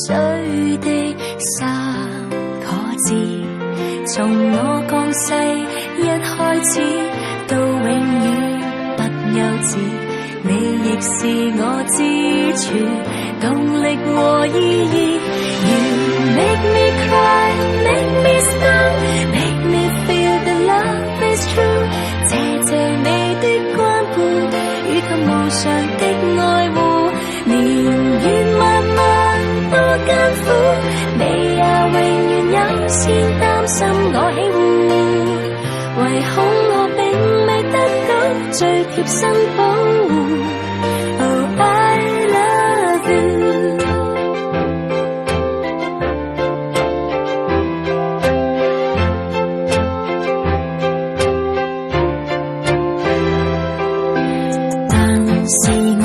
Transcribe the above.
水的三個字，從我降世一開始到永遠不休止，你亦是我支柱，動力和意義。You make me cry, make me stop, make me feel that love is true。謝謝你的關顧，與及無償的愛護，年月漫漫多艱苦，你也永遠優先擔心我喜惡，唯恐我並未得到最貼身保護。Oh, I love you。但是我